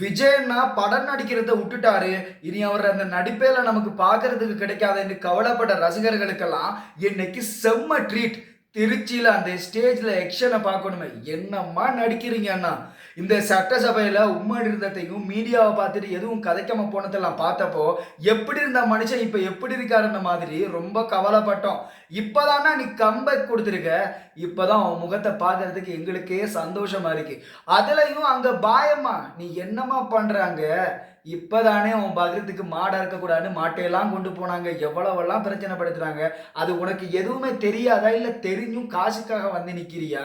விஜய்னா படம் நடிக்கிறத விட்டுட்டாரு. இனி அவர் அந்த நடிப்பேல நமக்கு பார்க்கறதுக்கு கிடைக்காதுன்னு கவலைப்பட்ட ரசிகர்களுக்கெல்லாம் இன்னைக்கு செம்ம ட்ரீட். திருச்சியில அந்த ஸ்டேஜ்ல எக்ஷன பார்க்கணுமே. என்னம்மா நடிக்கிறீங்க அண்ணா. இந்த சட்டசபையில உம்மடி இருந்ததையும் மீடியாவை பார்த்துட்டு எதுவும் கதைக்காம போனதெல்லாம் பார்த்தப்போ எப்படி இருந்த மனுஷன் இப்ப எப்படி இருக்காருன்ற மாதிரி ரொம்ப கவலைப்பட்டோம். இப்பதானா நீ கம்பேக் கொடுத்துருக்க. இப்பதான் உன் முகத்தை பார்க்கறதுக்கு எங்களுக்கே சந்தோஷமா இருக்கு. அதுலயும் அங்க பாயம்மா நீ என்னம்மா பண்றாங்க. இப்பதானே உன் பகிரத்துக்கு மாடா இருக்கக்கூடாதுன்னு மாட்டையெல்லாம் கொண்டு போனாங்க. எவ்வளவெல்லாம் பிரச்சனை படுத்துறாங்க. அது உனக்கு எதுவுமே தெரியாதா? இல்ல தெரிஞ்சும் காசுக்காக வந்து நிக்கிறியா?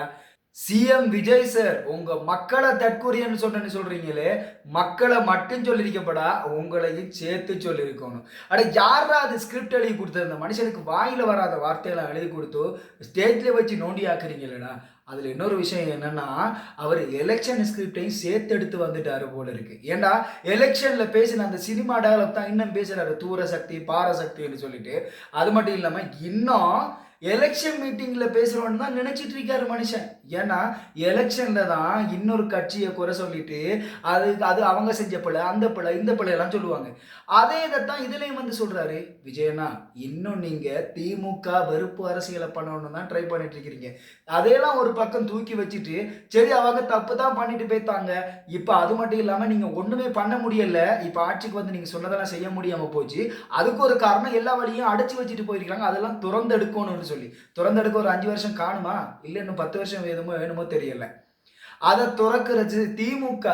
சிஎம் விஜய் சார் உங்க மக்களை தற்கொலைன்னு சொன்னு சொல்றீங்களே, மக்களை மட்டும் சொல்லியிருக்கப்படா உங்களையும் சேர்த்து சொல்லியிருக்கணும். அட யாரா அது ஸ்கிரிப்ட் எழுதி கொடுத்தது? அந்த மனுஷனுக்கு வாயில வராத வார்த்தையெல்லாம் எழுதி கொடுத்து ஸ்டேஜ்ல வச்சு நோண்டி ஆக்குறீங்களேடா. அதுல இன்னொரு விஷயம் என்னன்னா, அவர் எலெக்ஷன் ஸ்கிரிப்டையும் சேர்த்து எடுத்து வந்துட்டாரு போல இருக்கு. ஏன்னா எலெக்ஷன்ல பேசின அந்த சினிமா டயலாக் தான் இன்னும் பேசுறாரு. தூர சக்தி பாரசக்தின்னு சொல்லிட்டு. அது மட்டும் இல்லாம இன்னும் எலெக்ஷன் மீட்டிங்ல பேசுறோன்னு தான் நினைச்சிட்டு இருக்காரு மனுஷன். ஏன்னா எலெக்ஷன்ல தான் இன்னொரு கட்சியை குறை சொல்லிட்டு அது அது அவங்க செஞ்ச பிள்ளை அந்த பிள்ளை இந்த பிள்ளை எல்லாம் சொல்லுவாங்க. அதே இதைத்தான் இதுலயும் வந்து சொல்றாரு விஜயனா. இன்னும் நீங்க திமுக வெறுப்பு அரசியலை பண்ணணும்னு தான் ட்ரை பண்ணிட்டு இருக்கிறீங்க. அதையெல்லாம் ஒரு பக்கம் தூக்கி வச்சுட்டு சரி அவங்க தப்பு தான் பண்ணிட்டு போய்த்தாங்க. இப்ப அது மட்டும் இல்லாம நீங்க ஒண்ணுமே பண்ண முடியல. இப்ப ஆட்சிக்கு வந்து நீங்க சொன்னதெல்லாம் செய்ய முடியாம போச்சு. அதுக்கு ஒரு காரணம் எல்லா வழியும் அடைச்சு வச்சுட்டு போயிருக்காங்க. அதெல்லாம் துறந்து எடுக்கணும்னு சொல்லி துறந்தெடுக்க ஒரு 5 வருஷம் காணுமா? இல்ல இன்னும் 10 வருஷம் வேணுமோ தெரியல. அதை துறக்கிறது திமுக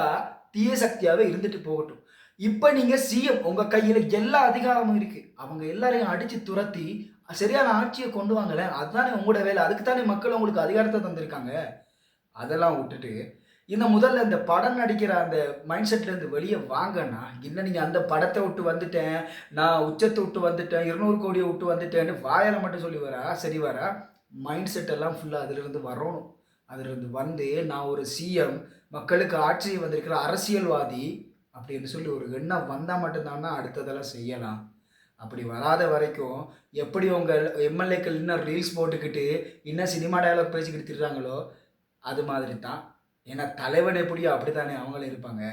தீய சக்தியாவே இருந்துட்டு போகட்டும். இப்ப நீங்க சிஎம் உங்க கையில எல்லா அதிகாரமும் இருக்கு. அவங்க எல்லாரையும் அடிச்சு துரத்தி சரியான ஆட்சியை கொண்டு வாங்கல. அதுதானே உங்களோட வேலை. அதுக்கு தானே மக்கள் உங்களுக்கு அதிகாரத்தை தந்திருக்காங்க. அதெல்லாம் விட்டுட்டு முதல்ல இந்த படம் நடிக்கிற அந்த மைண்ட் செட்ல இருந்து வெளியே வாங்கன்னா இன்னும் நீங்க அந்த படத்தை விட்டு வந்துட்டேன், நான் உச்சத்தை விட்டு வந்துட்டேன், 200 கோடியை விட்டு வந்துட்டேன்னு வாயில மட்டும் சொல்லி வரா சரி வரா? மைண்ட் செட் எல்லாம் ஃபுல்லா அதிலிருந்து வரணும். அதிலிருந்து வந்து நான் ஒரு சிஎம், மக்களுக்கு ஆட்சி வந்திருக்கிற அரசியல்வாதி அப்படின்னு சொல்லி ஒரு எண்ணம் வந்தா மட்டும்தான்னா அடுத்ததெல்லாம் செய்யலாம். அப்படி வராத வரைக்கும் எப்படி உங்க எம்எல்ஏக்கள் இன்னும் ரீல்ஸ் போட்டுக்கிட்டு இன்னும் சினிமா டயலாக் பேசிக்கிட்டு திரிறாங்களோ அது மாதிரி தான். ஏன்னா தலைவன் எப்படியோ அப்படித்தானே அவங்களும் இருப்பாங்க.